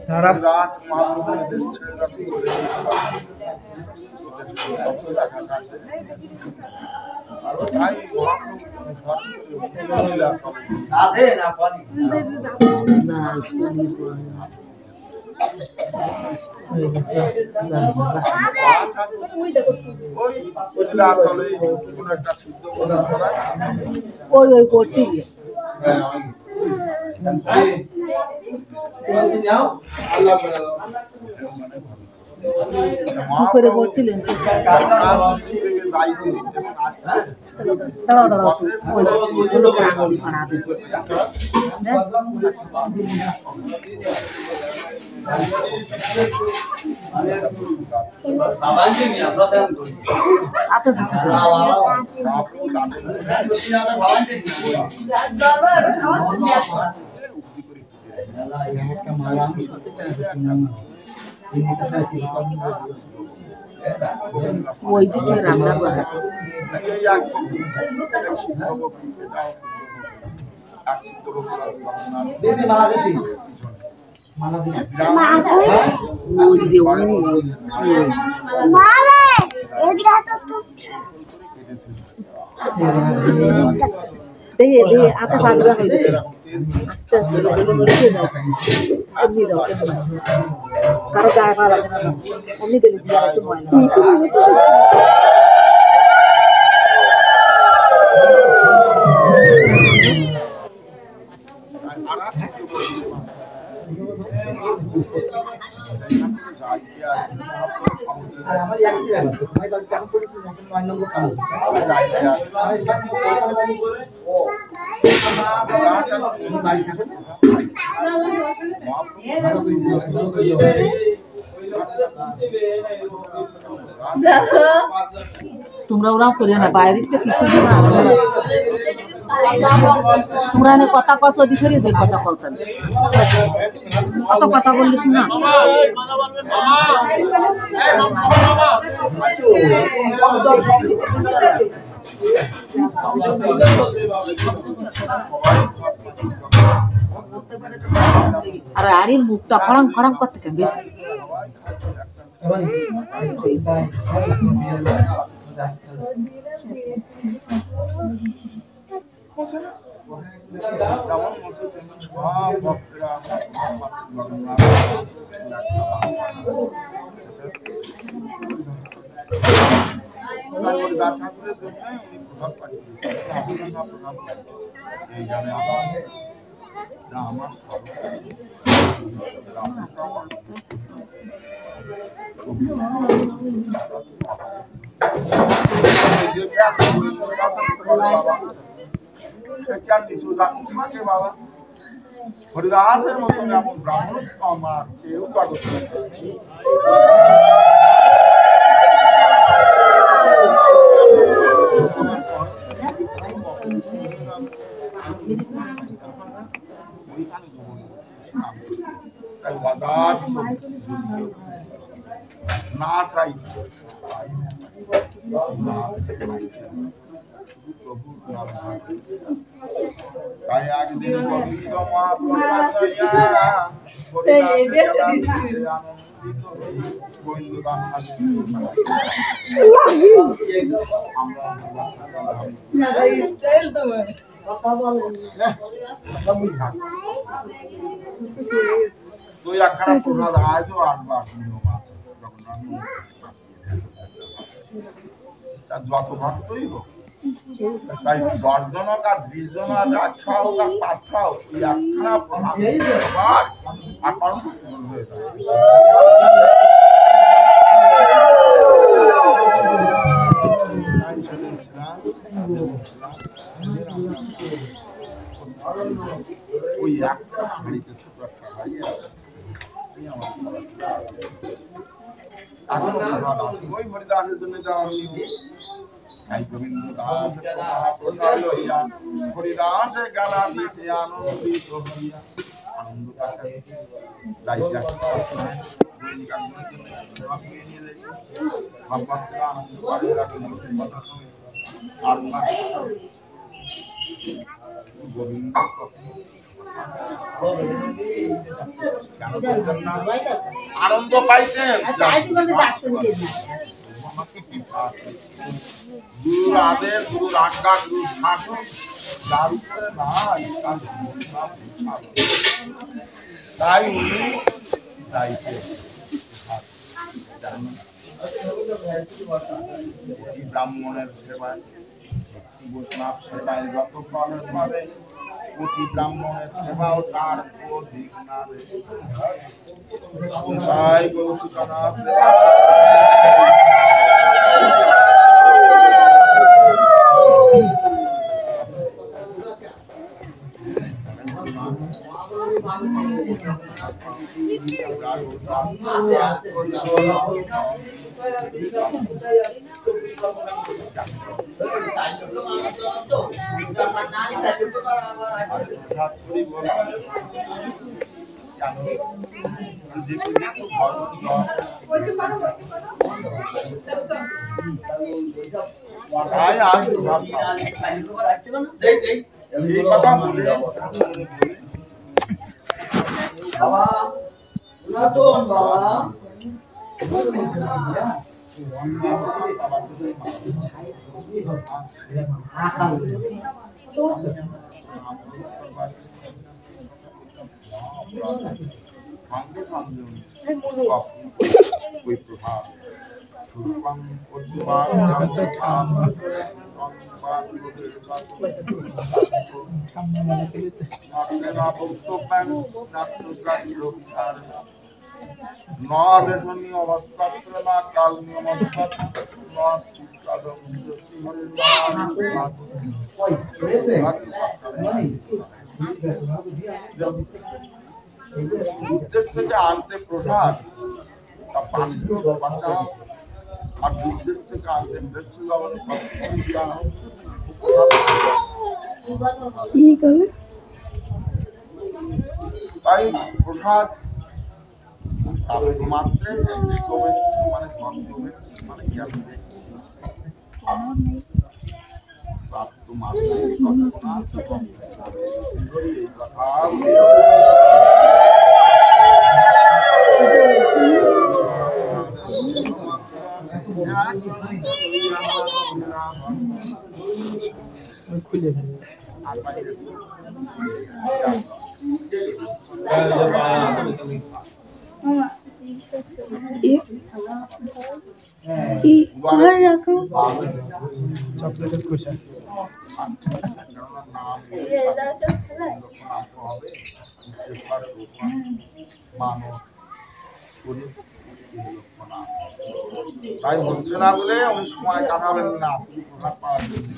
রাত মহাপ্রভুদের ছেড়ে রাখি করে ভাই ওই করছি কি করে করছিলেন ওই দিকে রান্না করা আপনি পাগলা হয়ে আস্তে আস্তে এমনি দাও কারো গায়ে পা লাগে না এমনি দিলে একটু ময়লা তোমরা ওরাও করে না বাইরে থেকে কিছু দিন তোমরা কথা কত দিছে যে কথা বলতেন কত কথা বললিস না আর আড়ির মুখটা খড়াং খড়াং করতে কেন বেশ বাবা হরিদাসের মতন এমন ব্রাহ্মণ আমার কেউ জগৎ না চাই তাই একদিন পবিত্র তুই একখানা প্রসাদ আয়ছো আটবার নিয়ম আছে তার যত ভক্তই হোক তাই 10 জন হোক আর 20 জন আর 100 হোক আর 500 হোক তুই একখানা প্রসাদ আর কর্ম পূরণ হয়ে যাবে ওই একটা হাড়িতে ছোট একটা হাড়ি আছে এখনো প্রসাদ আছে ওই হরিদাসের জন্য দেওয়া তাই গোবিন্দ দাস প্রসাদ লইয়া হরিদাসের গালা দিতে আনন্দিত হইয়া আনন্দ পাচ্ছে তাই আনন্দ করে গোবিন্দ আনন্দ পাইছেন গুরুর আদেশ গুরুর আজ্ঞা গুরুর শাসন যার উপরে নাই তাই উনি যাইতে ব্রাহ্মণের সেবায় বৈষ্ণব সেবায় যত ফল পাবে প্রতি ব্রাহ্মণের সেবাও তার অধিক না রে তাই গৌরীকানাথ নদেশনীয় অবস্থাত্র না কাল থেকে আনতে প্রসাদ পানি আর দুধের থেকে আনতে বেশি লবণ তাই প্রসাদ মাত্রে মানে মানে খুলে চকলেটের কুশা তাই হচ্ছে না বলে উনি সময় কাটাবেন না প্রভাব পাওয়ার জন্য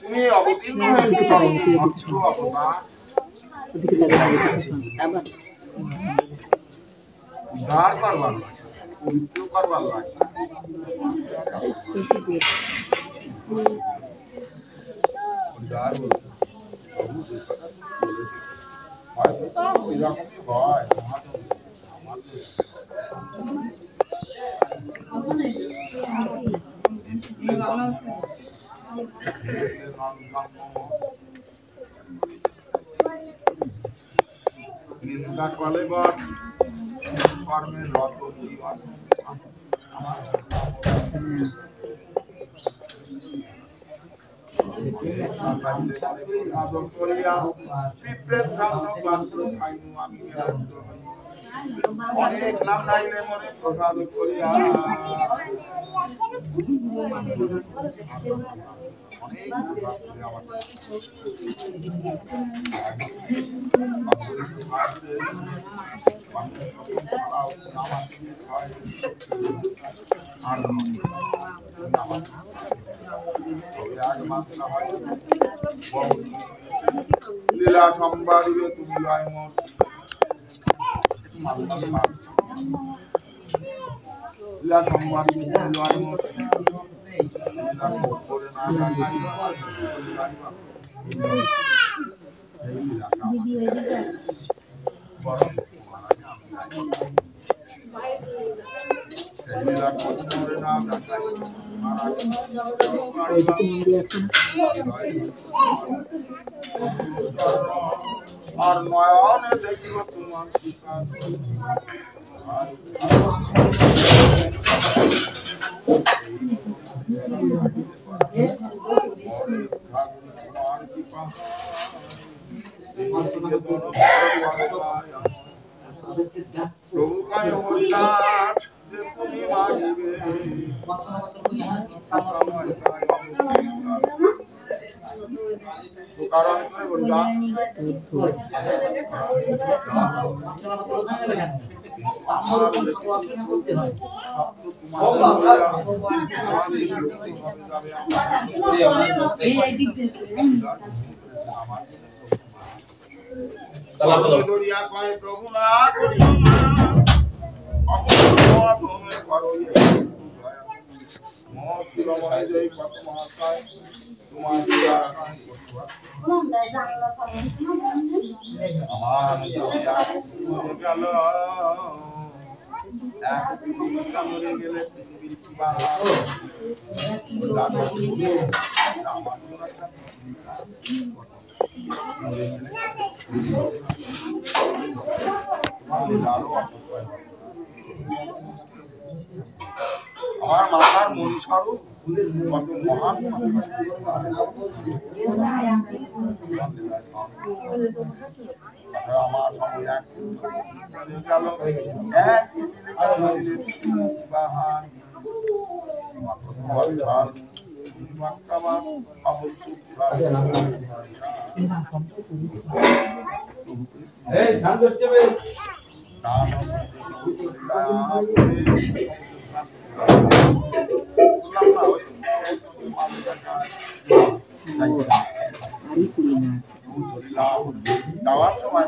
তুমি অবতীর্ণ হয়েছে উদ্ধার করবার পবিত্র করবার লাগে উদ্ধার হয়তো তা ওই রকমই হয় মহাজন নিন্দা কলে কর্মের রত জীবন অনেক নাম চাইলে মনে প্রসাদ করিয়া লীলা সম্বাদিবে তুমি লয় মোর লীলা সম্বাদিবে তুমি লয় মোর লীলা করে না আর নয়নে দেখিব তোমার প্রভু কায় হরিদাস যে তুমি মাগিবে কারণ হরিদাস প্রভু না গেলে আমার মাথার মনি স্বরূপ কত মহান আমার সঙ্গে এক গেল যাওয়ার সময়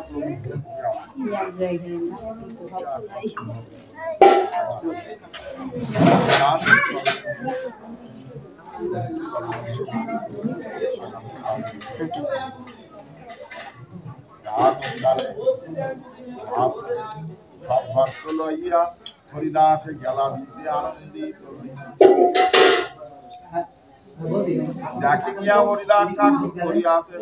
সব ভক্ত লইয়া হরিদাস গেলা বিদ্যে আনন্দিত যাকে নিয়া হরিদাস ঠাকুর করিয়াছে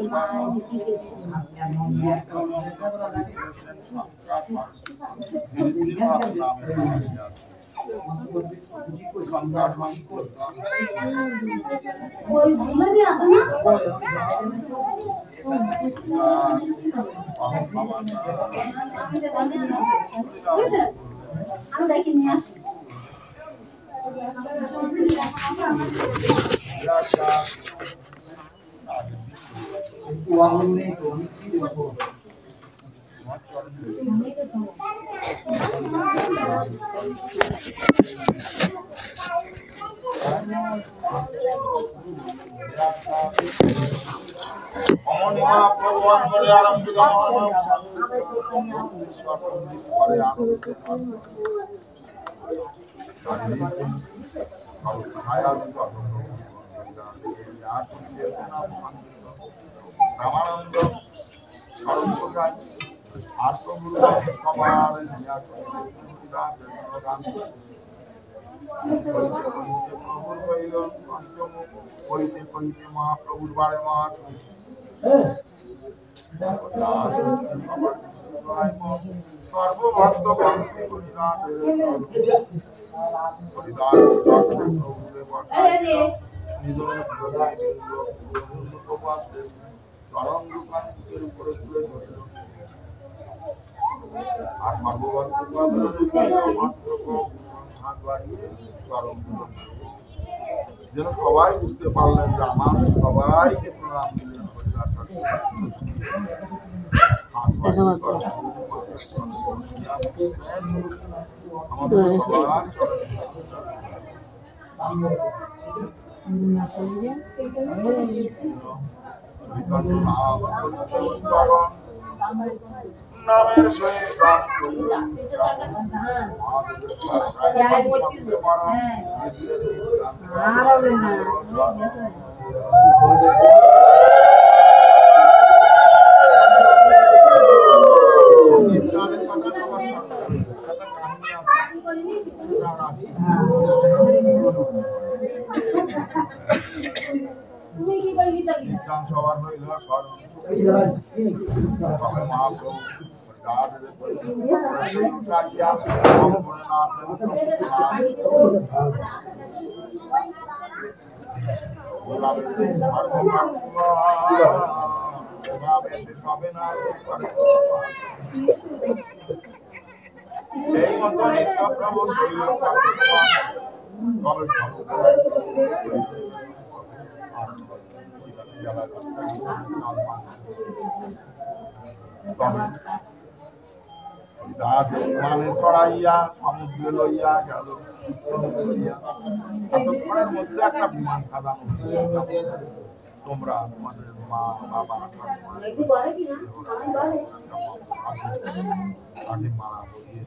রামানন্দ স্মরণ কোথায় আত্মগুরু সবার প্রভুর হইল পঞ্চমুখ হইতে কহিতে মহাপ্রভুর বারে মাঠ সর্বভক্ত ভক্তি চরণ দোকানের উপরে তুলে ধরিল আর সর্বভক্ত যেন সবাই বুঝতে পারলেন যে আমার সবাইকে প্রণাম দিলেন নামের সহিত সবার হইল তবে মহাপ্রভু এই মতো নিত্য প্রভু মানে ছড়াইয়া সমুদ্রে লইয়া গেল এতক্ষণের মধ্যে একটা বিমান সাজানো তোমরা তোমাদের মা বাবা তাকে মারা বলিয়ে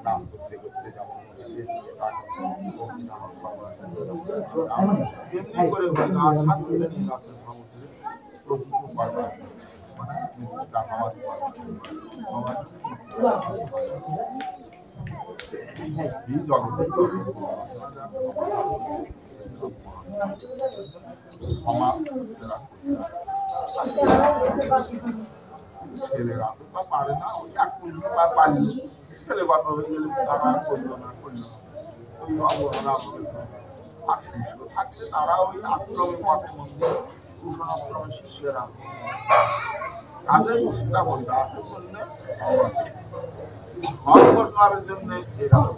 নাম করতে করতে যেমন এমনি করে সমুদ্রে প্রকৃত পারবা মানে ছেলেরা পারে না ওই এক পারি ছেলে কথা হয়ে গেলে তারা করলো না ওই অবহেলা করেছে আর শিষ্য থাকলে তারা ওই আশ্রমের মঠের মধ্যে কুষণ আশ্রমের শিষ্যেরা কাজেই চিন্তা করতে আসে করলে ধর্মের জন্য এরা তো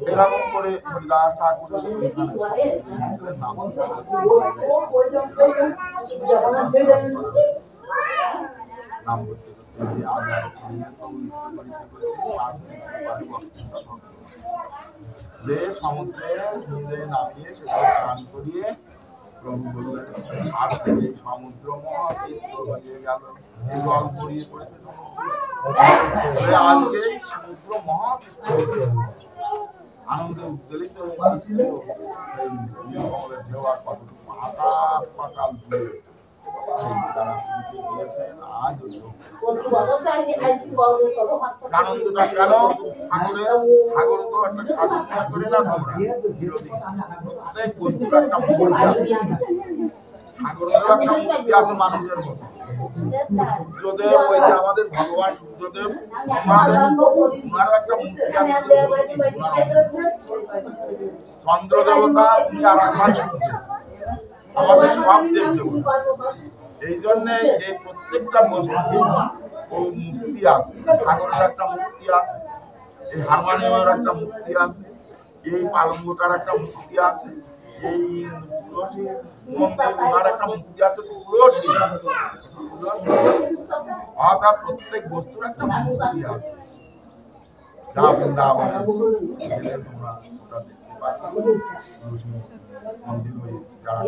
এরকম করে হরিদাস ঠাকুরের নাম যে সমুদ্রে নিজে নামিয়ে সেটা স্নান করিয়ে প্রভু বললেন আজ থেকে সমুদ্র মহাতীর্থ হয়ে গেল এই জল গড়িয়ে পড়েছে আজকেই সমুদ্র মহাতীর্থ আনন্দে উদ্বেলিত হয়েছিল দেওয়ার কতটুকু আকাশ পাতাল জুড়ে তারা গিয়েছেন আজ আনন্দটা কেন ঠাকুরে তো একটা সাধনা করে না তোমরা প্রত্যেক বস্তুর একটা মূর্তি আছে ঠাকুরের একটা মূর্তি আছে মানুষের মতো সূর্যদেব ওই যে আমাদের ভগবান সূর্যদেব আমাদের ওনার একটা মূর্তি আছে চন্দ্র দেবতা উনি আর একবার সূর্য আমাদের সব দেব দেবতা এই জন্য এই প্রত্যেকটা বস্তু মূর্তি আছে ঠাকুরের একটা মূর্তি আছে এই হারমোনিয়ামের একটা মূর্তি আছে এই পালঙ্গটার একটা মূর্তি আছে এই তুলসী মন্দির একটা মূর্তি আছে তুলসী অর্থাৎ প্রত্যেক বস্তুর একটা মূর্তি আছে যা বৃন্দাবন গেলে তোমরা ওটা দেখতে পাবে। মন্দির হয়ে যারা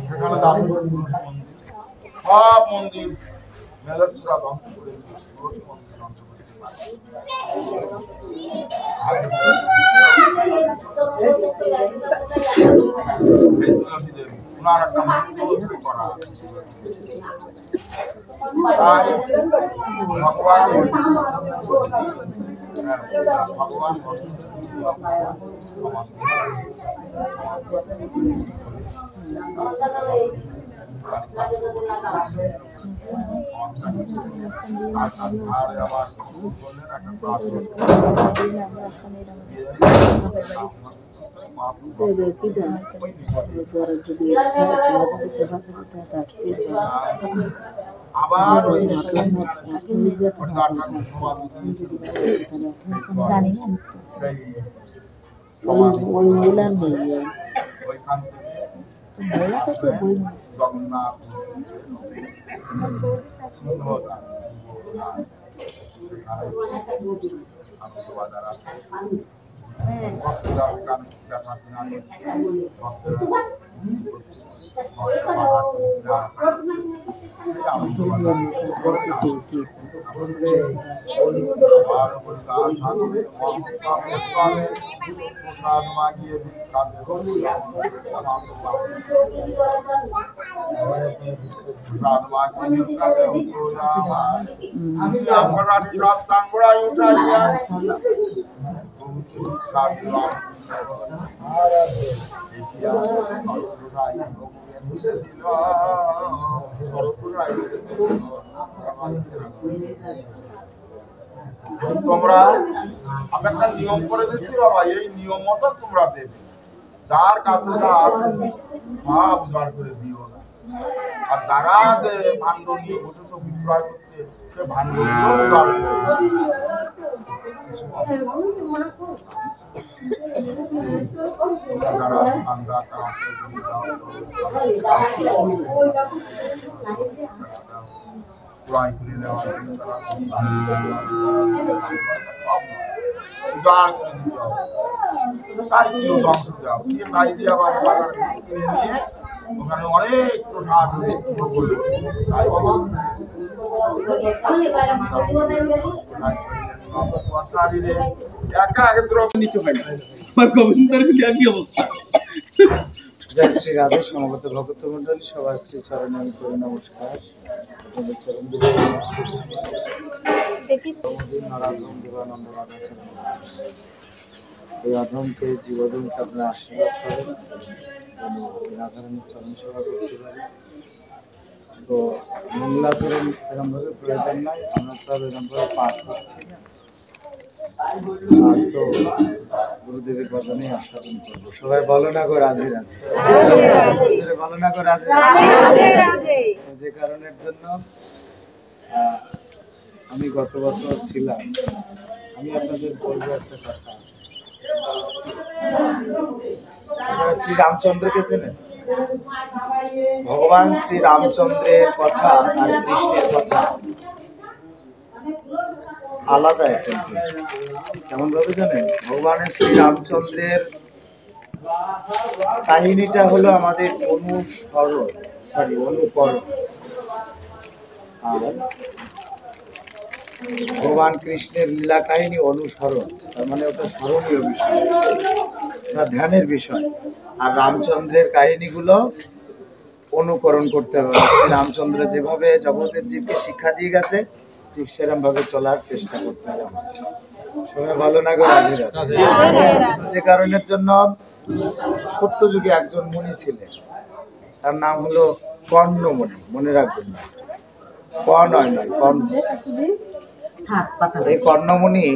সেখানে দারুণ সব মন্দির মেলাচূড়া ধ্বংস করে মন্দির ধ্বংস করে ওনার একটা মন্ত্র করা তাই ভগবান আবার জগন্নাথ বাজার আছে ভক্তরা তোমরা আমি একটা নিয়ম করে দিচ্ছি বাবা, এই নিয়ম মতো তোমরা দেবে। যার কাছে যা আছে সব উদ্ধার করে দিও না। আর যারা যে ভাণ্ড নিয়ে বসেছ বিক্রয় করতে, সে ভাণ্ড উদ্ধার করে যারা আন্দা তারা ক্রয় করে দেওয়া উদার করে দিতে হবে। তাই কি ধ্বংস দেওয়া তাই দিয়ে আবার বাজার কিনে নিয়ে ওখানে অনেক প্রসাদ তাই বাবা জয় শ্রী রাধে। সমবেত ভক্ত মন্ডলী সবার শ্রী চরণে আমি করি নমস্কার। এই অধমকে জীবধনকে আপনারা আশীর্বাদ করেন যেন রাধারানীর চরণ সেবা করতে পারি। তো মঙ্গলাচরণ এরকম ভাবে প্রয়োজন নাই, আমরা তো এরকম ভাবে পাঠ করছি না। তো গুরুদেবের বদনে আস্বাদন করবো। সবাই বলো না গো রাধে রাধে, বলো না গো রাধে রাধে। যে কারণের জন্য আমি গত বছর ছিলাম, আমি আপনাদের বলবো একটা কথা। শ্রী রামচন্দ্রকে চেনেন? ভগবান শ্রী রামচন্দ্রের কথা আর কৃষ্ণের কথা আলাদা একটা। কেমন ভাবে জানেন? ভগবানের শ্রী রামচন্দ্রের কাহিনীটা হলো আমাদের অনুকরণ, আর ভগবান কৃষ্ণের লীলা কাহিনী অনুসরণ। তার মানে ওটা স্মরণীয় বিষয় বা ধ্যানের বিষয়। আর রামচন্দ্রের কাহিনীগুলো অনুকরণ করতে হবে। শ্রী রামচন্দ্র যেভাবে জগতের জীবকে শিক্ষা দিয়ে গেছে, ঠিক সেরকম ভাবে চলার চেষ্টা করতে হবে। সবাই ভালো না করে রাধে রাধে। যে কারণের জন্য সত্যযুগে একজন মুনি ছিলেন, তার নাম হলো কর্ণমুনি। মনে রাখবেন না, কর্ণ। এই কর্ণমুনি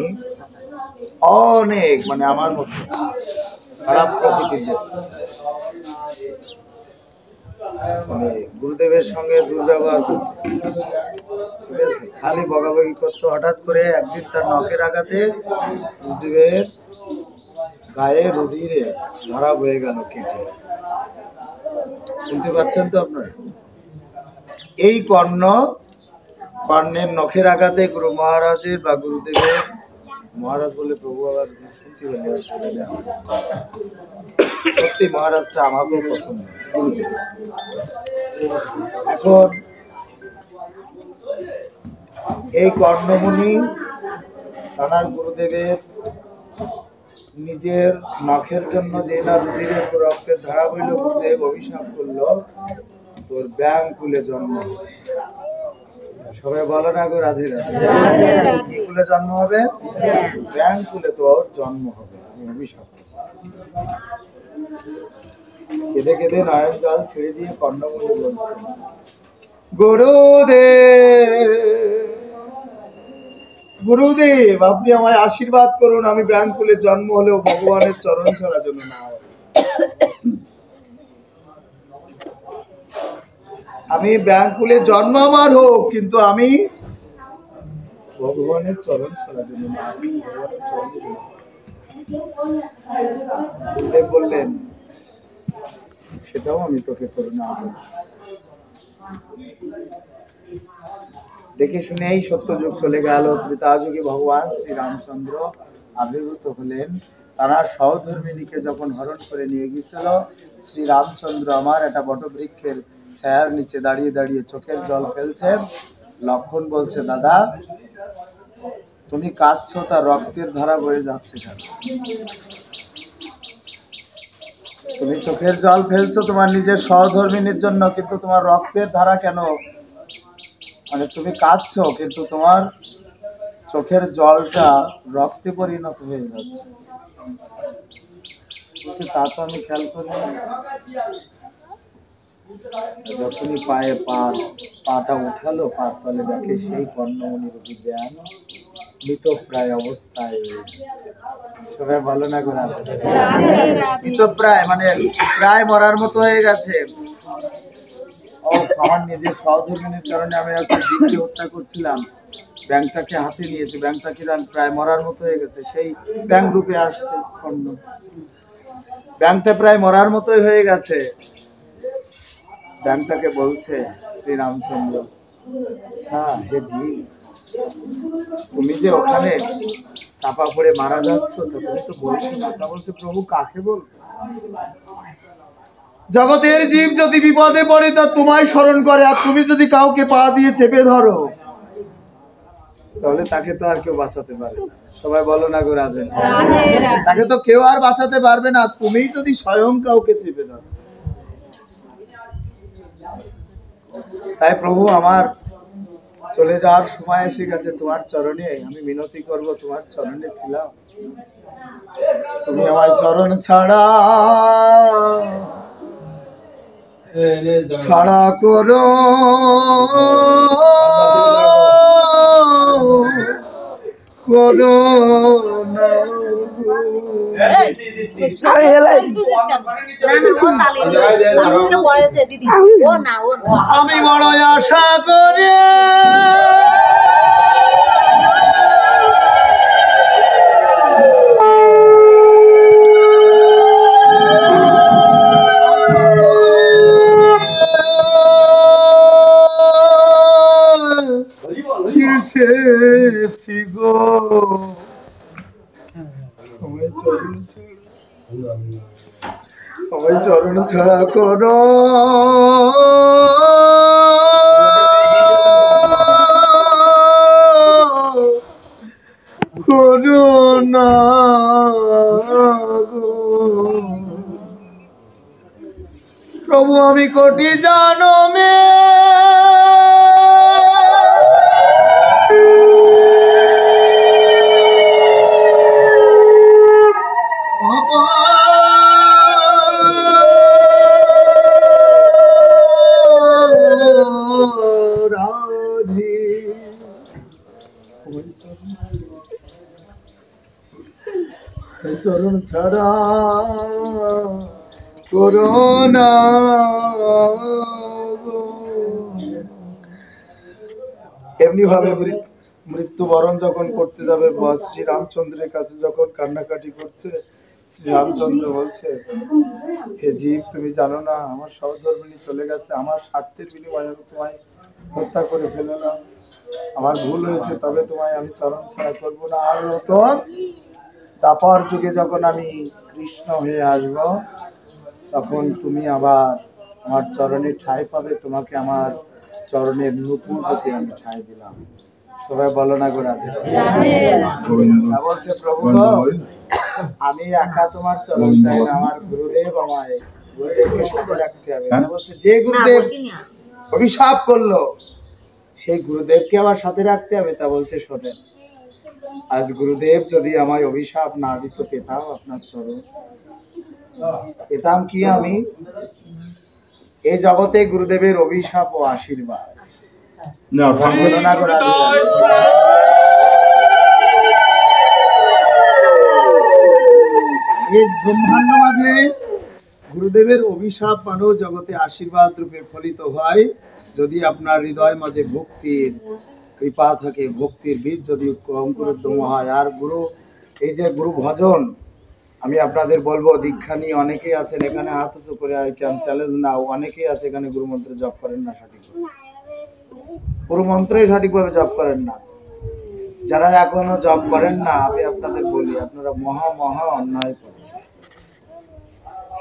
অনেক মানে আমার মতো খারাপ প্রকৃতির, মানে গুরুদেবের সঙ্গে দুর্ব্যবহার করতো, ঠিক আছে, খালি বকাবকি করতো। হঠাৎ করে একদিন তার নখের আঘাতে গুরুদেবের গায়ে রুধিরে ধরা বয়ে গেল কেটে। শুনতে পাচ্ছেন তো আপনারা? এই কর্ণের নখের আঘাতে গুরু মহারাজের বা গুরুদেবের, মহারাজ বলে প্রভু আবার শুনতে পেলে, সত্যি মহারাজটা আমাকেও পছন্দ, গুরুদেব। এখন এই কর্ণমুনি তার গুরুদেবের নিজের নখের জন্য যে না রুধিরের রক্তের ধারা বইল, গুরুদেব অভিশাপ করলো তোর ব্যাং কুলে জন্ম। সবাই বলো না গো রাধে রাধে। কি কুলে জন্ম হবে? ব্যাং কুলে তোর জন্ম হবে, আমি অভিশাপ। কেঁদে কেঁদে নয়ন জল ছেড়ে দিয়ে কর্ণমুনি বলছে, গুরুদেব গুরুদেব আপনি আমায় আশীর্বাদ করুন, আমি ব্যাং কুলে জন্ম হলেও ভগবানের চরণ ছাড়া জন্য না হয়। আমি ব্যাংকুলে জন্ম আমার হোক, কিন্তু আমি ভগবানের চরণ ছাড়া জন্য না। গুরুদেব বললেন সেটাও আমি তোকে করুণা করব। দেখে শুনে এই সত্যযুগ চলে গেল। ত্রেতাযুগে ভগবান শ্রী রামচন্দ্র আবির্ভূত হলেন। তারা সহধর্মিনীকে যখন হরণ করে নিয়ে গিয়েছিল, শ্রী রামচন্দ্র আমার একটা বটবৃক্ষের ছায়ার নিচে দাঁড়িয়ে দাঁড়িয়ে চোখের জল ফেলছেন। লক্ষণ বলছে, দাদা তুমি কাঁদছো, তার রক্তের ধারা বয়ে যাচ্ছে কেন? তুমি চোখের জল ফেলছো তোমার নিজের সহধর্মিনীর জন্য, কিন্তু তোমার রক্তের ধারা কেন? মানে তুমি কাঁদছো কিন্তু তোমার চোখের জলটা রক্তে পরিণত হয়ে যাচ্ছে। তা তো আমি খেয়াল করি। যখনই পায়ে পাটা উঠালো, পার তলে দেখে সেই কর্ণমণির অভিজ্ঞান মৃতপ্রায় অবস্থায়। সবাই ভালো না করে মৃতপ্রায় মানে প্রায় মরার মতো হয়ে গেছে। আমার নিজের সহধর্মিনীর কারণে আমি একটা জীবকে হত্যা করছিলাম, ব্যাংকটাকে হাতে নিয়েছে, ব্যাংকটা কি প্রায় মরার মতো হয়ে গেছে, সেই ব্যাংক রূপে আসছে কর্ণ। ব্যাংকটা প্রায় মরার মতোই হয়ে গেছে। ব্যাংকটাকে বলছে শ্রী রামচন্দ্র, আচ্ছা হে জি, তুমি যে ওখানে চাপা পড়ে মারা যাচ্ছ তা তুমি তো বলছো না। তা বলছে, প্রভু কাকে বল? জগতের জীব যদি বিপদে পড়ে তা তোমায় স্মরণ করে, আর তুমি যদি কাউকে পা দিয়ে চেপে ধরো তাহলে তাকে তো আর কেউ বাঁচাতে পারবে না। সবাই বলো না গো রাধে। তাকে তো কেউ আর বাঁচাতে পারবে না, তুমি যদি স্বয়ং কাউকে চেপে ধরো। তাই প্রভু আমার চলে যাওয়ার সময় এসে গেছে, তোমার চরণে আমি মিনতি করব, তোমার চরণে ছিলাম, তুমি আমার চরণ ছাড়া করো করো না। আমি বড় আশা করে গো আমায় চরণ ছাড়া করো করুণা প্রভু। আমি কোটি জনমে চরণ ছাড়া করোনা। এমনি ভাবে মৃত্যুবরণ যখন করতে যাবে, শ্রী রামচন্দ্রের কাছে যখন কান্নাকাটি করছে, শ্রীরামচন্দ্র বলছে, হে জীব, তুমি জানো না আমার সহধর্মিণী চলে গেছে, আমার স্বার্থের বিনিময়ে আমি তোমায় হত্যা করে ফেললাম, আমার ভুল হয়েছে, তবে তোমায় আমি চরণ ছাড়া করবো না। আর নতুন দাপর যুগে যখন আমি কৃষ্ণ হয়ে আসব, তখন তুমি আবার আমার চরণে ঠাঁই পাবে, তোমাকে আমার চরণের নূপুর প্রতি আমি ঠাঁই দিলাম। সবাই বলো না গো রাধে বলছে, প্রভু আমি একা তোমার চরণ চাই না, আমার গুরুদেব আমায় গুরুদেবকে সাথে রাখতে হবে। বলছে, যে গুরুদেব অভিশাপ করলো সেই গুরুদেবকে আবার সাথে রাখতে হবে। তা বলছে, শোনেন, আজ গুরুদেব যদি আমায় অভিশাপ না দিত, পেতাম আপনার চরণ, পেতাম কি আমি? এই জগতে গুরুদেবের অভিশাপ ও আশীর্বাদ। এই ব্রহ্মাণ্ড মাঝে গুরুদেবের অভিশাপ মানব জগতে আশীর্বাদ রূপে ফলিত হয় যদি আপনার হৃদয় মাঝে ভক্তির কৃপা থাকে, ভক্তির বীজ যদি অঙ্কুরোদ্গম হয়। আর গুরু, এই যে গুরু ভজন, আমি আপনাদের বলবো, দীক্ষা নিয়ে অনেকেই আছেন এখানে, হাত উঁচু করে আই ক্যান চ্যালেঞ্জ নাও, অনেকেই আছে এখানে গুরু মন্ত্রে জপ করেন না সঠিকভাবে, গুরু মন্ত্রে সঠিকভাবে জপ করেন না। যারা এখনো জপ করেন না, আমি আপনাদের বলি, আপনারা মহা মহা অন্যায় করছেন।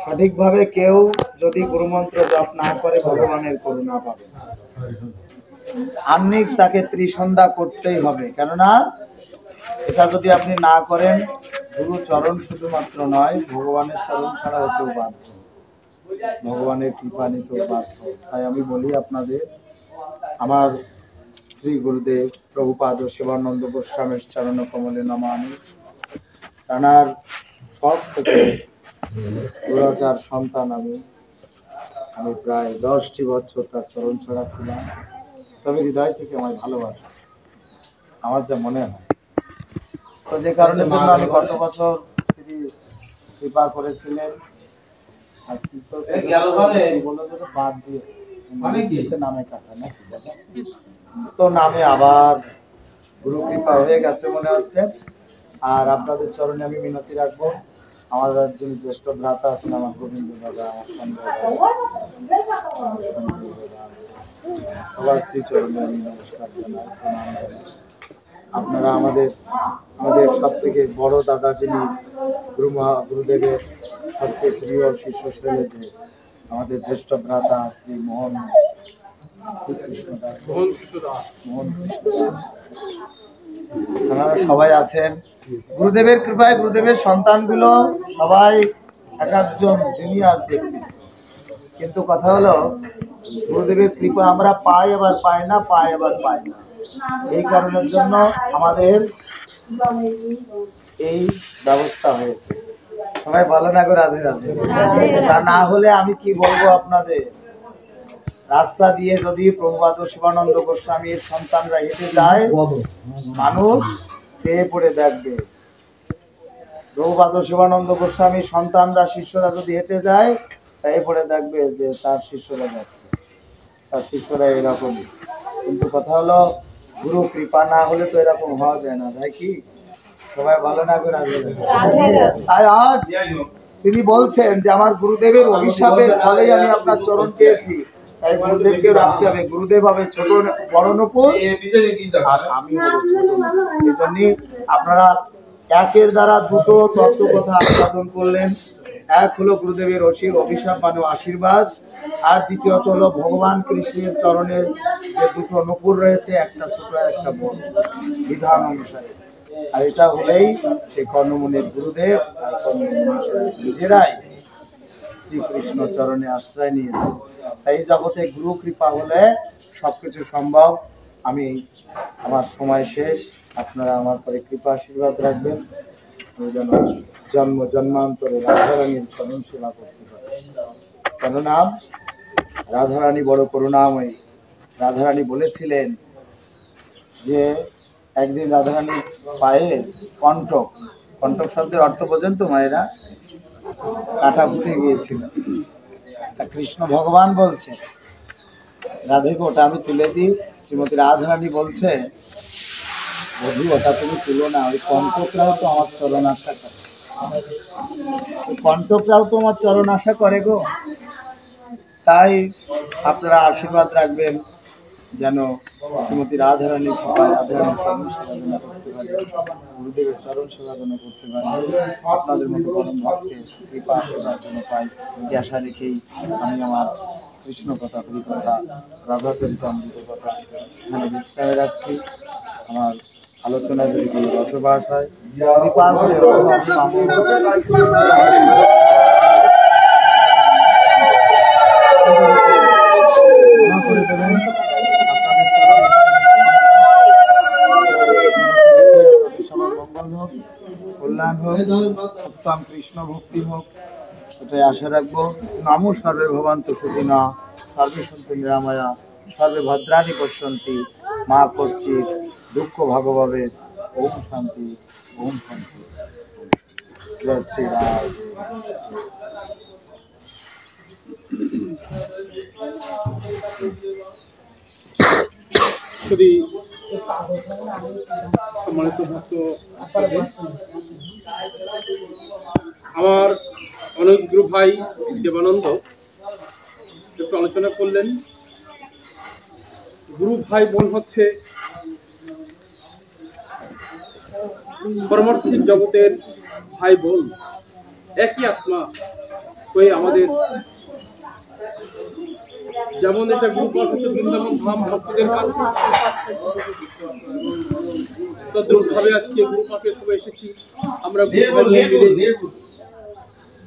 সঠিকভাবে কেউ যদি গুরুমন্ত্র জপ না করে, ভগবানের করুণা পাবে না। আহ্নিক তাকে ত্রিসন্ধ্যা করতেই হবে, কেননা এটা যদি আপনি না করেন, গুরু চরণ শুধুমাত্র নয়, ভগবানের চরণ ছাড়া হতেও বাধ্য, ভগবানের কৃপা নিতেও বাধ্য। তাই আমি বলি আপনাদের, আমার শ্রী গুরুদেব প্রভুপাদ শিবানন্দ গোস্বামীর চরণ কমলে নমামি। তাঁর সব থেকে দুরাচার সন্তান আমি প্রায় 10টি বছর তার চরণ ছাড়া ছিলাম, তবে হৃদয় থেকে আমায় ভালোবাসে, আমার যা মনে হয়। তো যে কারণে জন্য আমি গত বছর তিনি কৃপা করেছিলেন, বাদ দিয়ে নামে কাটা না, তো নামে আবার গুরু কৃপা হয়ে গেছে মনে হচ্ছে। আর আপনাদের চরণে আমি মিনতি রাখবো, আমার যিনি জ্যেষ্ঠ ভ্রাতা আছেন, আমার গোবিন্দ দাদা, সবার শ্রীচরণে আমি নমস্কার জানাই, প্রণাম জানাই। আপনারা আমাদের সব থেকে বড় দাদা, যিনি গুরুদেবের সবচেয়ে প্রিয় শিষ্য ছেলে, যে আমাদের জ্যেষ্ঠ ভ্রাতা শ্রী মোহন কৃষ্ণ দাস, আপনারা সবাই আছেন। গুরুদেবের কৃপায় গুরুদেবের সন্তানগুলো সবাই এক একজন জিনিয়াস ব্যক্তিত্ব, কিন্তু কথা হলো, গুরুদেবের কৃপা আমরা পাই আবার পাই না, পাই আবার পাই না। এই কারণের জন্য আমাদের এই ব্যবস্থা হয়েছে। সবাই ভালো না গো রাধে রাধে। তা না হলে আমি কি বলবো আপনাদের, রাস্তা দিয়ে যদি প্রভুপাদ শিবানন্দ গোস্বামীর সন্তানরা হেঁটে যায়, মানুষ চেয়ে পড়ে দেখবে। প্রভুপাদ শিবানন্দ গোস্বামীর সন্তানরা, শিষ্যরা যদি হেঁটে যায়, চেয়ে পড়ে দেখবে যে তার শিষ্যরা যাচ্ছে, তার শিষ্যরা এরকমই। কিন্তু কথা হলো, গুরু কৃপা না হলে তো এরকম হওয়া যায় না, তাই কি? সবাই ভালো না করে তাই আজ তিনি বলছেন যে আমার গুরুদেবের অভিশাপের ফলেই আমি আপনার চরণ পেয়েছি, তাই গুরুদেবকে রাখতে হবে। গুরুদেব হবে ছোট বড় নূপুর, আর আমি হব ছোট নূপুর। এই জন্যই আপনারা একের দ্বারা দুটো তত্ত্ব কথা আস্বাদন করলেন। এক হলো গুরুদেবের অভিশাপ মানে আশীর্বাদ, আর দ্বিতীয়ত হলো ভগবান কৃষ্ণের চরণের যে দুটো নূপুর রয়েছে, একটা ছোট আর একটা বড়, বিধান অনুসারে। আর এটা হলেই সেই কর্ণমুনির গুরুদেব আর কর্ণমুনি নিজেরাই শ্রীকৃষ্ণ চরণে আশ্রয় নিয়েছে। তাই জগতে গুরু কৃপা হলে সবকিছু সম্ভব। আমি আমার সময় শেষ, আপনারা আমার পরে কৃপা আশীর্বাদ রাখবেন, আমি যেন জন্ম জন্মান্তরে রাধারানীর চরণ সেবা করতে পারি। কেননা রাধারানী বড় করুণাময়ী। রাধারানী বলেছিলেন যে একদিন রাধারানীর পায়ে কণ্টক, কণ্টক শব্দের অর্থ বোঝেন তো মায়েরা, কাঁটা ফুটে গিয়েছিল। তা কৃষ্ণ ভগবান বলছে, রাধেকে ওটা আমি তুলে দিই। শ্রীমতী রাধারানী বলছে, বধূ ওটা তুমি তুলো না, ওই কণ্টকরাও তো আমার চরণ আশা করে। কণ্ঠকরাও তোমার চরণ আশা করে গো। তাই আপনারা আশীর্বাদ রাখবেন যেন শ্রীমতী রাধারানী রাধারানীর চরণ সেবাদনা করতে পারে, গুরুদেবের চরণ সেবাদনা করতে পারে, আপনাদের মতো পরম ভক্তের কৃপা আশীর্বাদ যেন পাই, এই আশা রেখেই আমি আমার কৃষ্ণ কথা, হরি কথা, রাধাচরিত অমৃত কথা এখানে বিশ্রামে রাখছি। আমার আলোচনা যদি কোনো বসবাস হয় করে দেবেন। সবার মঙ্গল হোক, কল্যাণ হোক, উত্তম কৃষ্ণ ভক্তি হোক, সেটাই আশা রাখবো। নামো সর্বে ভবান্তু সুখিনঃ, সর্বে সন্তু নিরাময়া, সর্বে ভদ্রাণি পশ্যন্তি, মা কশ্চিৎ দুঃখ ভাগভাবে। ওম শান্তি, ওম শান্তি। জয় শ্রীরাম। যদি সম্মানিত ভক্ত, আমার অনুজ গুরু ভাই দেবানন্দ একটু আলোচনা করলেন। গুরু ভাই বোন হচ্ছে পারমার্থিক জগতের ভাই বোন, একই আত্মা হয়ে আমাদের, যেমন এটা গুরুপাঠ হচ্ছে বৃন্দাবন ধাম ভক্তদের কাছে, তদ্রূপভাবে আজকে গুরুপাঠে সবাই এসেছি আমরা মিলে।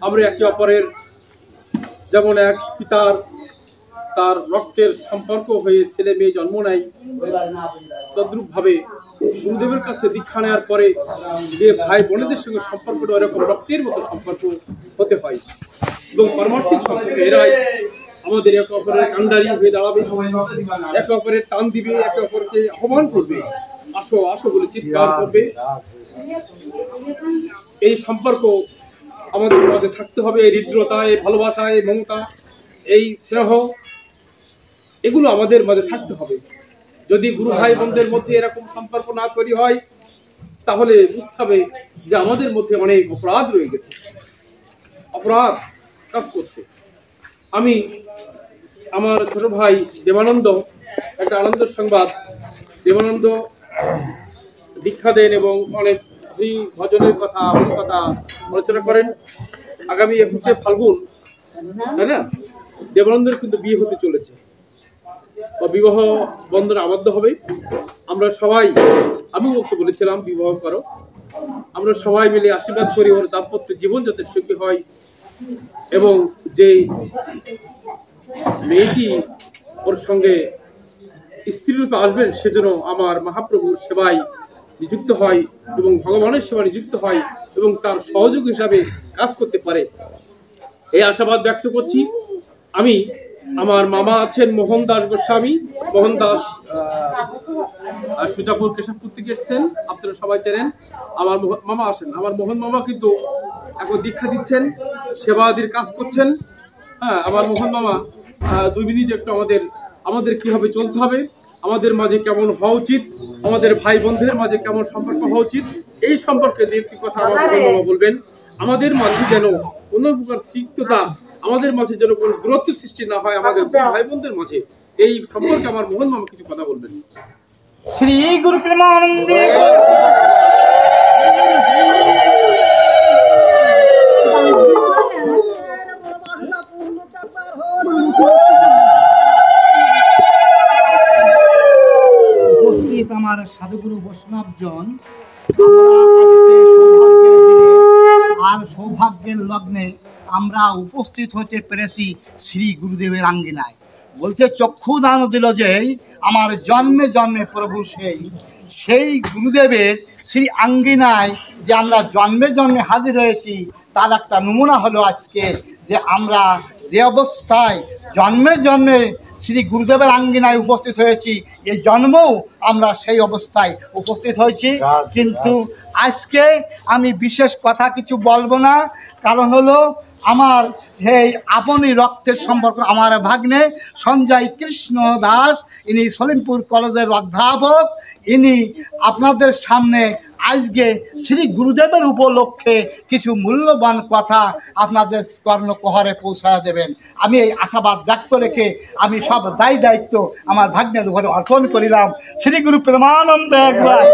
আমরা একে অপরের যেমন এক পিতার তার রক্তের সম্পর্ক হয়ে ছেলে মেয়ে জন্ম নেয়, তদ্রূপভাবে গুরুদেবের কাছে দীক্ষা নেওয়ার পরে যে ভাই বোনেদের সঙ্গে সম্পর্কটা ওরকম রক্তের মতো সম্পর্ক হতে হয় এবং পারমার্থিক সম্পর্ক এরাই আমাদের একে অপরের কান্ডারি হয়ে দাঁড়াবে, একে অপরের টান দিবে, একে অপরকে আহ্বান করবে, আসো আসো বলে চিৎকার করবে। এই সম্পর্ক আমাদের মাঝে থাকতে হবে। এই হৃদ্রতা, এই ভালোবাসা, এই মমতা, এই স্নেহ, এগুলো আমাদের মাঝে থাকতে হবে। যদি গুরু ভাই বোনদের মধ্যে এরকম সম্পর্ক না তৈরি হয় তাহলে বুঝতে হবে যে আমাদের মধ্যে অনেক অপরাধ রয়ে গেছে, অপরাধ কাজ করছে। আমি আমার ছোট ভাই দেবানন্দ, একটা আনন্দের সংবাদ, দেবানন্দ দীক্ষা দেন এবং অনেক ভজনের কথা, হরি কথা আলোচনা করেন। আগামী 21শে ফাল্গুন, তাই না, দেবানন্দের কিন্তু বিয়ে হতে চলেছে বা বিবাহ বন্ধনে আবদ্ধ হবে। আমরা সবাই, আমি ওকে বলেছিলাম বিবাহ করো, আমরা সবাই মিলে আশীর্বাদ করি ওর দাম্পত্য জীবন যাতে সুখী হয় এবং যে মেয়েটি ওর সঙ্গে স্ত্রী রূপে আসবেন সেজন্য আমার মহাপ্রভুর সেবায় নিযুক্ত হয় এবং ভগবানের সেবা নিযুক্ত হয় এবং তার সহযোগী হিসাবে কাজ করতে পারে, এই আশাবাদ ব্যক্ত করছি। আমি, আমার মামা আছেন মোহন দাস গোস্বামী, মোহন দাস সুজাপুর কেশবপুর থেকে এসেছেন, আপনারা সবাই জানেন। আমার মামা আসেন, আমার মোহন মামা কিন্তু এখন দীক্ষা দিচ্ছেন, সেবাদির কাজ করছেন। হ্যাঁ, আমার মোহন মামা 2 মিনিট একটু আমাদের কিভাবে চলতে হবে, আমাদের মাঝে কেমন হওয়া উচিত, আমাদের ভাই বোনদের মাঝে কেমন সম্পর্ক হওয়া উচিত, এই সম্পর্কে দু একটি কথা আমার মোহন মামা বলবেন। আমাদের মাঝে যেন কোনো প্রকার তিক্ততা, আমাদের মাঝে যেন কোনো দূরত্ব সৃষ্টি না হয় আমাদের ভাই বোনদের মাঝে, এই সম্পর্কে আমার মোহন মামা কিছু কথা বলবেন। শ্রী গুরু প্রেমানন্দে। উপস্থিত আমার সাধুগুরু বৈষ্ণবজন, আর সৌভাগ্যের লগ্নে আমরা উপস্থিত হতে পেরেছি শ্রী গুরুদেবের আঙ্গিনায়। বলছে চক্ষু দান দিল যে আমার জন্মে জন্মে প্রভু সেই গুরুদেবের শ্রী আঙ্গিনায় যে আমরা জন্মে জন্মে হাজির হয়েছি, তার একটা নমুনা হলো আজকে যে আমরা যে অবস্থায় জন্মে জন্মে শ্রী গুরুদেবের আঙ্গিনায় উপস্থিত হয়েছি, এই জন্মও আমরা সেই অবস্থায় উপস্থিত হয়েছি। কিন্তু আজকে আমি বিশেষ কথা কিছু বলবো না, কারণ হলো আমার এই আপনি রক্তের সম্পর্ক আমার ভাগ্নে সঞ্জয় কৃষ্ণ দাস, ইনি সলিমপুর কলেজের অধ্যাপক, ইনি আপনাদের সামনে আজকে শ্রী গুরুদেবের উপলক্ষে কিছু মূল্যবান কথা আপনাদের কর্ণকহরে পৌঁছায় দেবেন। আমি এই আশাবাদ ব্যক্ত রেখে আমি সব দায়িত্ব আমার ভাগ্নের উপরে অর্পণ করিলাম। শ্রী গুরু প্রেমানন্দ একবার।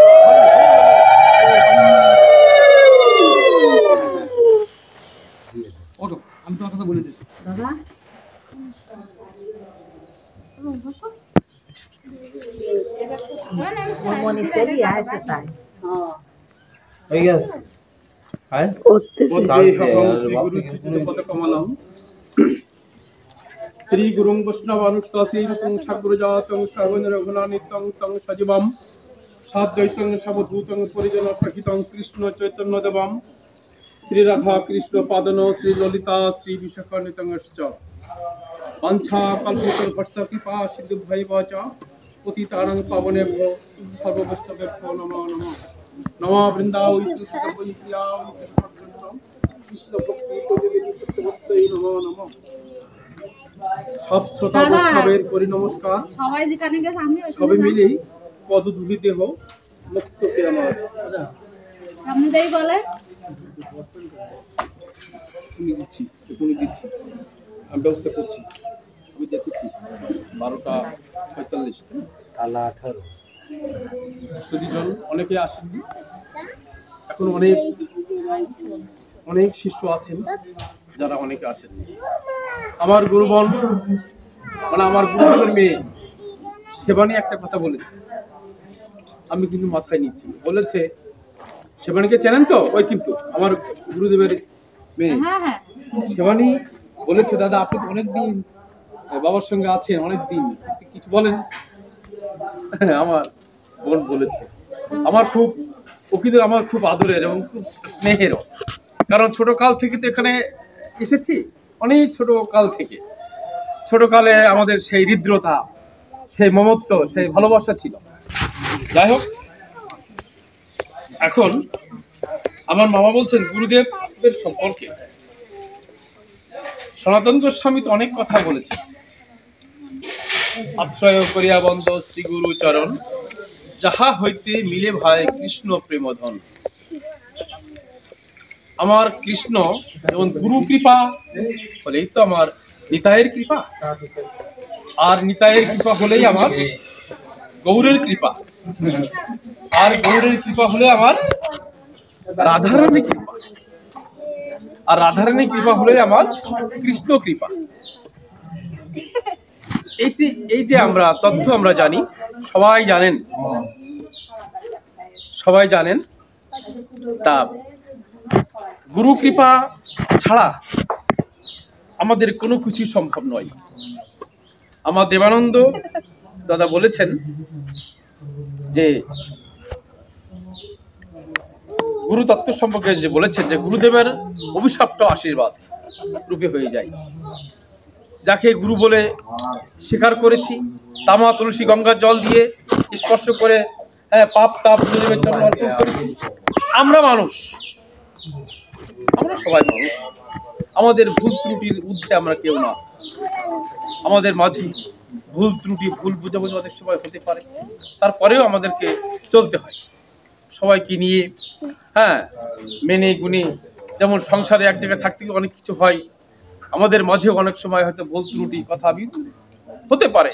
আমি তোমার কথা বলে দিচ্ছি দাদা মনে চলি আছে তাই শ্রী গুরুং বৈষ্ণবানুষ্ঠীরূপং সর্বজাতং সর্বনিরঘুণানিত্যং তং সজীবম সাদ্বৈতং সবভূতং পরিজন সহিতং কৃষ্ণ চৈতন্য দেবম শ্রী রাধা কৃষ্ণ পাদন শ্রী ললিতা শ্রী বিশাখানিতংশ্চ বাঞ্ছা কল্পতরুভ্যশ্চ কৃপা সিন্ধুভ্যৈব চ পতিতানাং পাবনেভ্যো সর্ববৈষ্ণবেভ্যো নমো নমঃ। নমো বৃন্দাবৈ তুলসীদেবৈ প্রিয়ায় কৃষ্ণ ভক্তি ভক্তৈ নমো নমঃ। সব শ্রোতা বৈষ্ণবের পরি নমস্কার। সবে মিলেই পদধূলি দেহ মুক্তকে আমার সামনে দেই বলে দিচ্ছি আমি ব্যবস্থা করছি। আমি দেখেছি 12:45 তালা 18 সুদীজন অনেকে আসেননি, এখন অনেক শিষ্য আছেন যারা অনেকে আসেননি। আমার গুরুবন মানে আমার গুরুদেবের মেয়ে সেবানী একটা কথা বলেছে, আমি কিন্তু মাথায় নিচ্ছি। বলেছে, সেবানীকে চেনেন তো? ওই কিন্তু আমার গুরুদেবের মেয়ে সেবানী বলেছে, দাদা আপনি অনেকদিন বাবার সঙ্গে আছেন, অনেকদিন কিছু বলেন। আমার বোন বলেছে, আমার খুব আদরের এবং খুব স্নেহেরও, কারণ ছোট কাল থেকে তো এখানে এসেছি, অনেক ছোটকালে আমাদের সেই হৃদ্রতা, সেই মমত্ব, সেই ভালোবাসা ছিল। যাই হোক, এখন আমার মামা বলছেন গুরুদেবের সম্পর্কে সনাতন গোস্বামী তো অনেক কথা বলেছে। আশ্রয় করিয়া বন্ধ শ্রী গুরু চরণ, যাহা হইতে মিলে ভাই কৃষ্ণ প্রেমধন। আমার কৃষ্ণ এবং গুরু কৃপা হলেই তো আমার নিতাইয়ের কৃপা, আর নিতাইয়ের কৃপা হলেই আমার গৌরের কৃপা, আর গৌরের কৃপা হলে আমার রাধারানী কৃপা, আর রাধারানী কৃপা হলে আমার কৃষ্ণ কৃপা। এই যে আমরা তথ্য আমরা জানি, সবাই জানেন তা গুরু কৃপা ছাড়া আমাদের কোনো কিছু সম্ভব নয়। আমার দেবানন্দ দাদা বলেছেন যে গুরু তত্ত্ব সম্পর্কে যে বলেছেন যে গুরুদেবের অভিশপ্ত আশীর্বাদ রূপে হয়ে যায়। যাকে গুরু বলে স্বীকার করেছি, তামা তুলসী গঙ্গার জল দিয়ে স্পর্শ করে পাপ তাপ গুরুদেবের জন্য অর্পণ করেছি। আমরা সবাই মানুষ, আমাদের ভুল ত্রুটির ঊর্ধ্বে আমরা কেউ না। আমাদের মাঝে ভুল ত্রুটি, ভুল বুঝাবুঝি অনেক সময় হতে পারে, তারপরেও আমাদেরকে চলতে হয় সবাইকে নিয়ে, মেনে গুনে। যেমন সংসারে এক জায়গায় থাকতে গেলে অনেক কিছু হয়, আমাদের মাঝে অনেক সময় হয়তো ভুল ত্রুটি কথা হতে পারে,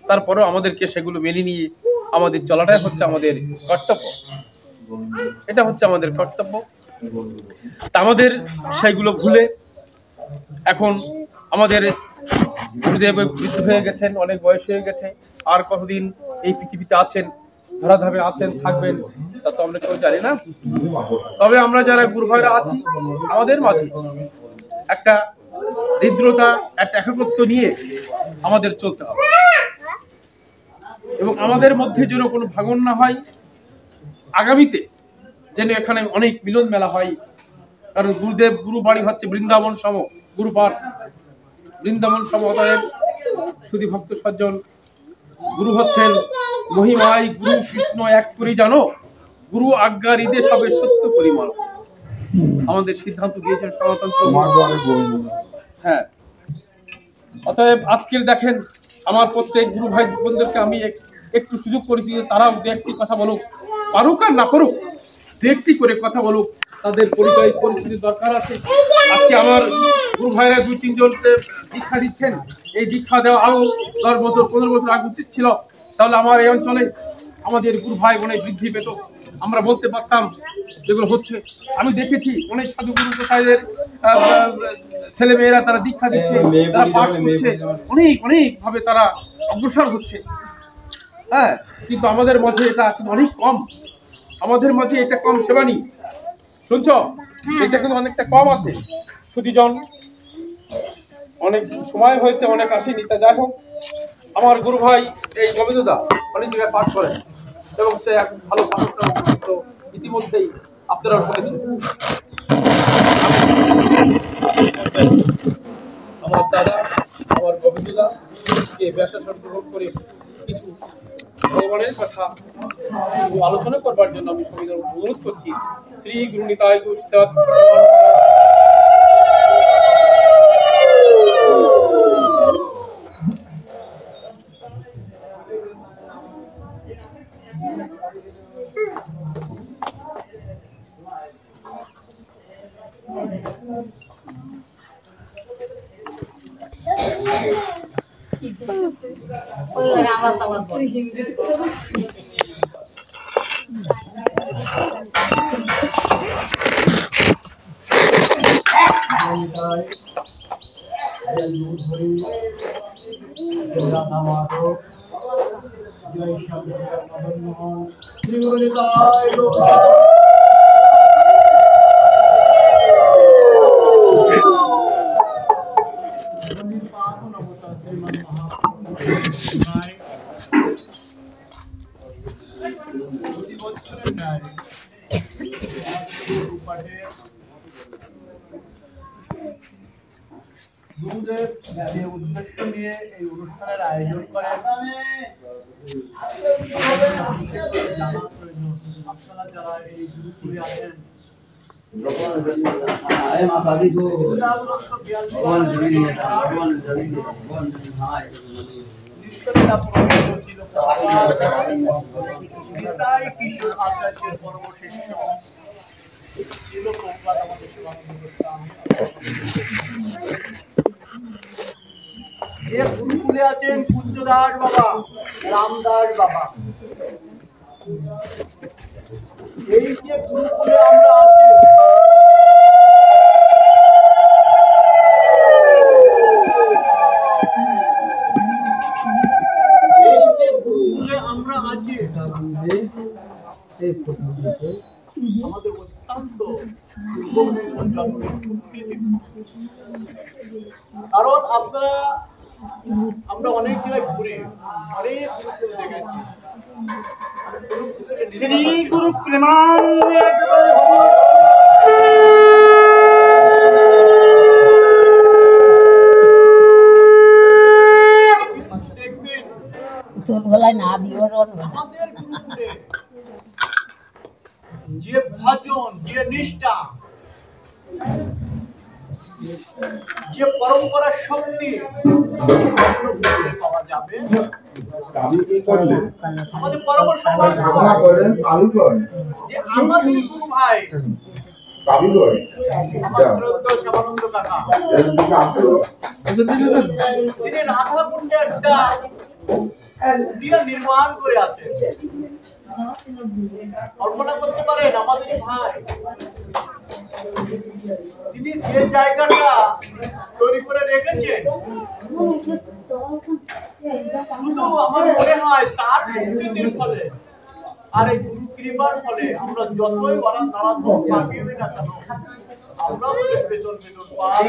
তারপরেও আমাদেরকে সেগুলো মেনে নিয়ে আমাদের চলাটাই হচ্ছে আমাদের কর্তব্য। এটা হচ্ছে আমাদের কর্তব্য। তা আমাদের সেইগুলো ভুলে এখন আমাদের গুরুদেব বৃদ্ধ হয়ে গেছেন, অনেক বয়স হয়ে গেছে, আর কতদিন এই পৃথিবীতে আছেন, ধরাধামে আছেন, থাকবেন তা তো আমরা কেউ জানি না। তবে আমরা যারা গুরু ভাইরা আছি, আমাদের মাঝে একটা হৃদ্রতা, একটা একাগ্রত্ব নিয়ে আমাদের চলতে হবে, এবং আমাদের মধ্যে যেন কোনো ভাঙন না হয়। আগামীতে যেন এখানে অনেক মিলন মেলা হয়, কারণ গুরুদেব গুরু বাড়ি হচ্ছে বৃন্দাবন সম, গুরুপাঠ বৃন্দাবন সম। অতএব শুধু ভক্ত সজ্জন, গুরু হচ্ছেন মহিমায়, গুরু কৃষ্ণ এক করে জানো, গুরু আজ্ঞা হৃদে সবে সত্য পরিমাণ। আমাদের সিদ্ধান্ত দিয়েছেন সনাতন প্রভু। অতএব আজকের দেখেন, আমার প্রত্যেক গুরু ভাই বোনদেরকে আমি একটু সুযোগ করেছি যে তারাও দু একটি কথা বলুক, পারুক আর না করুক, ব্যক্তি করে কথা বলুক, তাদের পরিচয় পরিস্থিতির দরকার আছে। আজকে আমার গুরু ভাইরা 2-3 জনকে দীক্ষা দিচ্ছেন, এই দীক্ষা দেওয়া আরো 10 বছর 15 বছর আগে উচিত ছিল। তাহলে আমার এই অঞ্চলে আমাদের গুরু ভাই বোনে বৃদ্ধি পেত, আমরা বলতে পারতাম যেগুলো হচ্ছে। আমি দেখেছি অনেক সাধু গুরু কোথায়ের ছেলে মেয়েরা তারা দীক্ষা দিচ্ছে, তারা পাঠ করছে, অনেক অনেক ভাবে তারা অগ্রসর হচ্ছে। হ্যাঁ, কিন্তু আমাদের মাঝে এটা অনেক কম, আমাদের মাঝে এটা কম সেবানি। শুনছ, এটা কিন্তু অনেকটা কম আছে। সুধীজন অনেক সময় হয়েছে, অনেক আসেনি, তা যাই হোক, আমার গুরু ভাই এই গোবিন্দদা অনেক জায়গায় পাঠ করেন এবং সে এক ভালো পাঠক, ইতিমধ্যেই আপনারাও শুনেছেন। আমার দাদা, আমার গোবিন্দদাকে ব্যবসা গ্রহণ করে কিছু ভগবানের কথা আলোচনা করবার জন্য আমি সবাই অনুরোধ করছি। শ্রী গুরু নিতাই গৌর। গুরুদেব যে উদ্দেশ্য নিয়ে এই অনুষ্ঠানের আয়োজন করেন আপনারা যারা এই গুরুকুলে আছেন কিশোর আচার্যের পরম শিষ্য ছিল প্রভুপাদ আমাদের যে গুরুকুলে আছেন পূজ্যদাস বাবা, রামদাস বাবা। এই যে গুরুকুলে আমরা আছি, এই যে গুরুকুলে আমরা আছি, আমাদের অত্যন্ত কারণ আপনারা আমরা অনেক জায়গায় ঘুরি, অনেক গুরুকুল দেখেছি। শ্রী গুরু প্রেমানন্দে যে ভজন, যে নিষ্ঠা, যে পরম্পরার শক্তি পাওয়া যাবে, আমাদের পরবর্তী যে আমাদের গুরু ভাই শ্যামানন্দ কাকা, তিনি রাধাকুণ্ডে একটা নির্মাণ করে আছে। কল্পনা করতে পারেন আমাদের ভাই তিনি যে জায়গাটা তৈরি করে রেখেছেন, শুধু আমার মনে হয় তার শক্তির ফলে আর এই গুরু কৃপার ফলে আমরা যতই বলা নানা পাবিয়ে না কেন, আমরা বেতন পাই।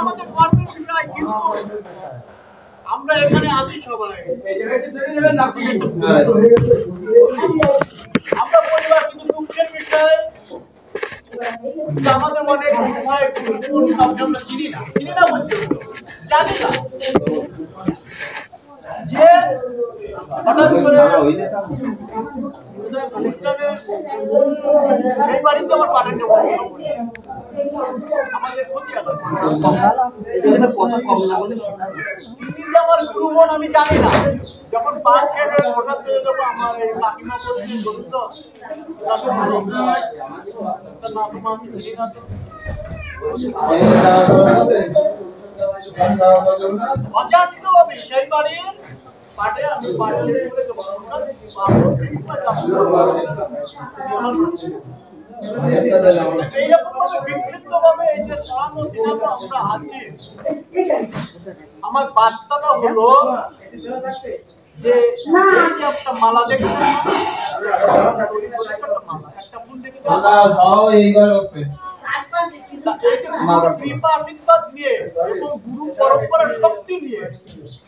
আমাদের গর্বের বিষয়, কিন্তু আমরা এখানে আছি সবাই, আমরা পরিবার, কিন্তু দুঃখের বিষয় আমাদের অনেক ভাই আমরা চিনি না বলছি, জানি না যে হঠাৎ করে এই বাড়িতে আমার পাঠানো আমাদের ক্ষতি আছে। আমার গুরু বোন আমি জানি না, যখন পাঁচ খেয়ে ওটা পেয়ে যাবো আমার এই কাকিমা বলছি বলুন তো অজান্ত হবে সেই বাড়ির পাটে আমি বাড়িতে এইরকম ভাবে বিক্ষিপ্ত ভাবে এই যে আমরা আছি আমার বার্তাটা হলো যে একটা মালা দেখছেন একটা ফুল দেখেছেন কৃপা আশীর্বাদ নিয়ে এবং গুরু পরম্পরার শক্তি নিয়ে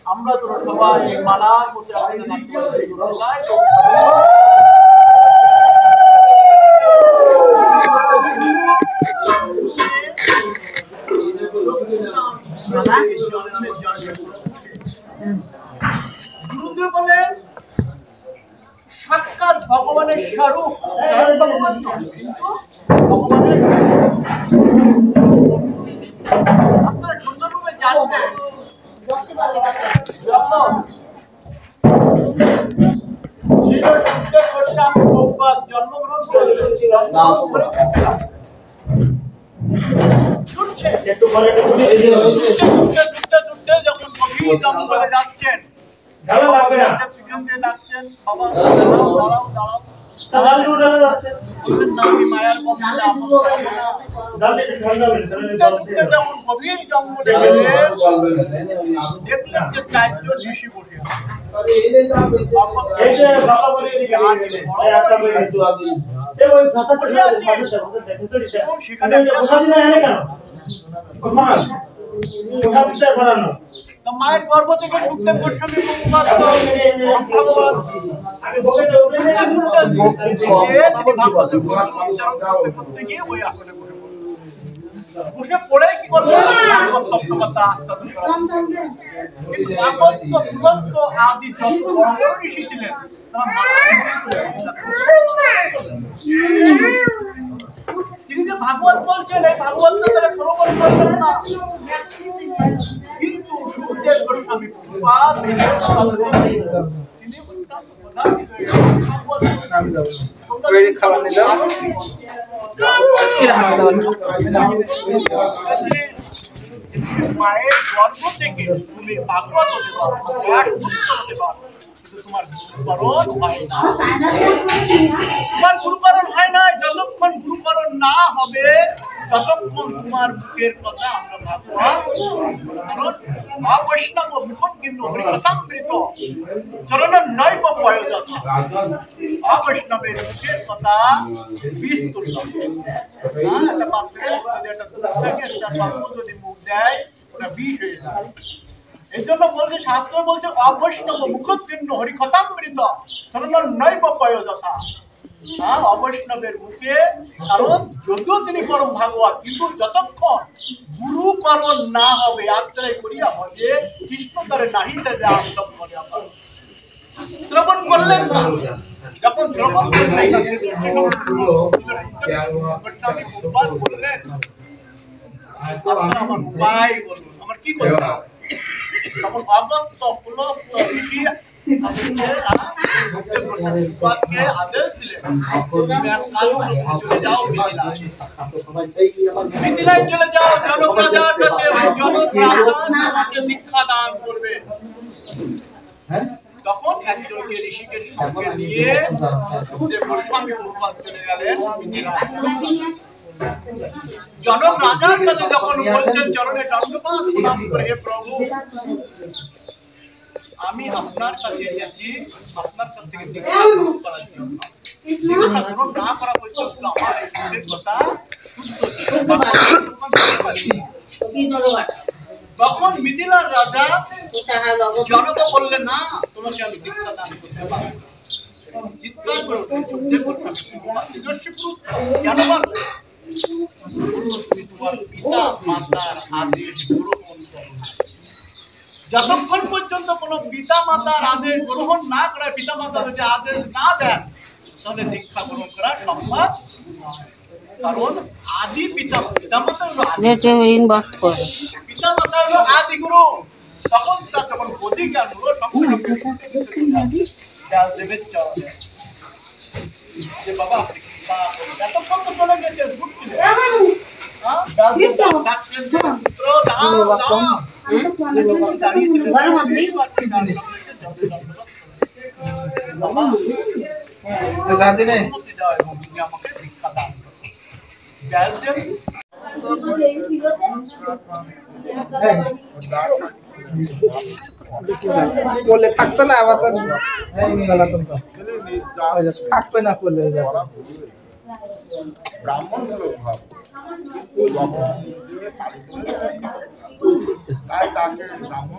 আমরা তো সবাই এই মালার মধ্যে গুরুদেব বলেন সাক্ষাৎ ভগবানের স্বরূপ ভগবান কিন্তু ভগবানের আপনারা সুন্দরভাবে জানবেন জন্মগ্রহণ যখন গভীর জঙ্গলে যাচ্ছেন পিছন দিয়ে ডাকছেন বাবা মায়ার যখন গভীর জঙ্গলে দেখলেন যে চারজন ঋষি বসে মায়ের গর্ভ থেকে সুখদেব গোস্বামী বসে পড়ে কি করলেন আদি যত বড় বড় ঋষি ছিলেন তিনি যে ভাগবত বলছেন এই ভাগবত তারা প্রবল করলেন না কিন্তু সুখদেব গোস্বামী মায়ের গর্ভ থেকে তুমি ভাগবত হতে পারো তোমার গুরুকরণ হয় না যতক্ষণ গুরুকরণ না হবে ততক্ষণ তোমার মুখের কথা আমরা ভাববো কারণ অবৈষ্ণব বিপদকিন্ন হরিকথামৃত চরণ নৈব প্রয়োজন অবৈষ্ণবের মুখের কথা বিষ তুললাম একটা পাত্রে একটা সর্ব যদি মুখ দেয় ওটা বিষ হয়ে যায় এই জন্য বলছে শাস্ত্র বলছে অবৈষ্ণব মুখোৎকীর্ণ হরিকথামৃত চরণ নৈব প্রয়োজন অবৈষ্ণবের মুখে কারণ যদিও তিনি পরম ভাগবত কিন্তু যতক্ষণ গুরুকরণ না হবে আত্মায় করিয়া ভজে কৃষ্ণ তারে নাহিতে যা সব বলে আমার শ্রবণ করলেন না যখন শ্রবণ করলেন আমার উপায় বলুন আমার কি করবো তখন অগত্য পুলত্ত ঋষি আদেশ দিলেন মিথিলায় চলে যাও জনক রাজার কাছে জনক রাজা দীক্ষা দান করবে তখন একজনকে ঋষিকের সঙ্গে নিয়ে সুখদেব গোস্বামী চলে গেলেন জনক রাজার কাছে যখন বলছেন চরণে দণ্ডপাত প্রণাম করে হে প্রভু আমি আপনার কাছে এসেছি আপনার কাছ থেকে দীক্ষা গ্রহণ করার জন্য দীক্ষা গ্রহণ না করা পর্যন্ত আমার এই মুখের কথা তখন মিথিলার রাজা জনক বললেন না তোমাকে আমি দীক্ষা দান করতে পারবো চিৎকার করে কেন পারবে পিতা মাতার আদেশ গ্রহণ যতক্ষণ পর্যন্ত কোন পিতা মাতার আদেশ গ্রহণ না করে পিতা মাতা যদি আদেশ না দেন তাহলে দীক্ষা গ্রহণ করা সম্ভব কারণ আদি পিতা মাতা হলো পিতা মাতা হলো আদি গুরু তখন তার যখন গতি জ্ঞান হলো তখন দেবের চরণে যে বাবা এতক্ষণ তো চলে গেছে করলে থাকতো না আবার থাকবে না করলে ব্রাহ্মণ হলো ভাব তাই তাকে ব্রাহ্মণ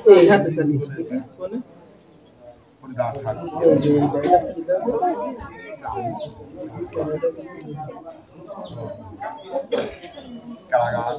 কারাগার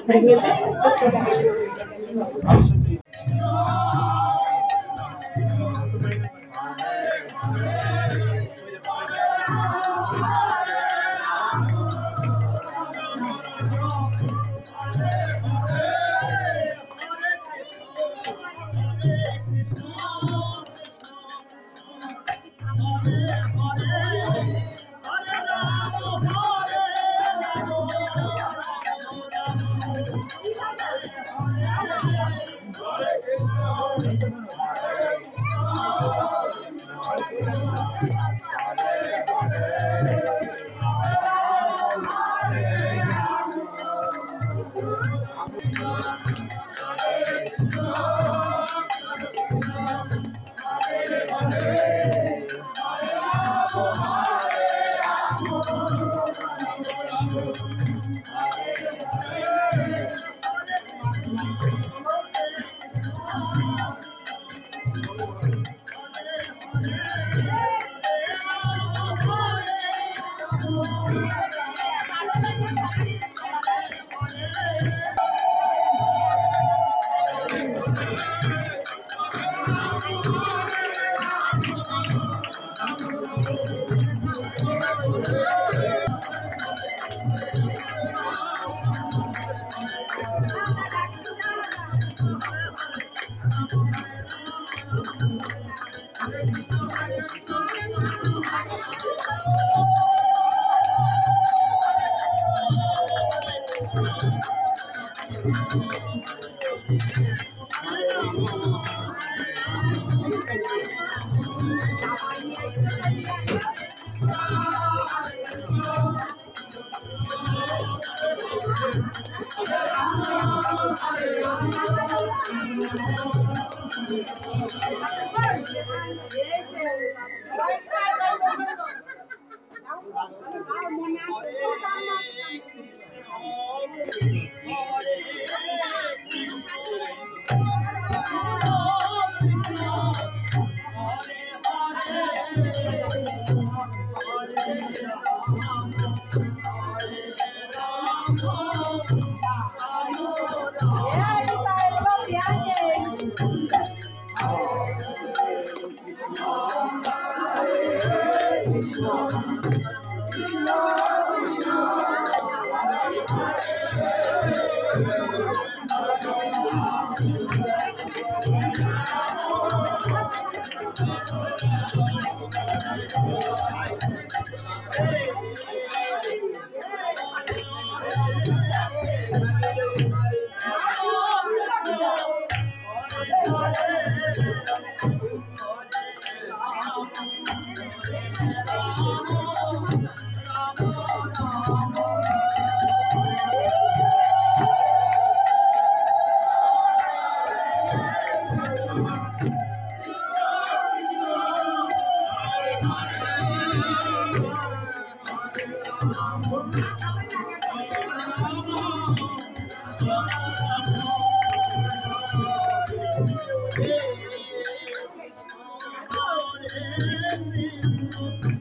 Thank you.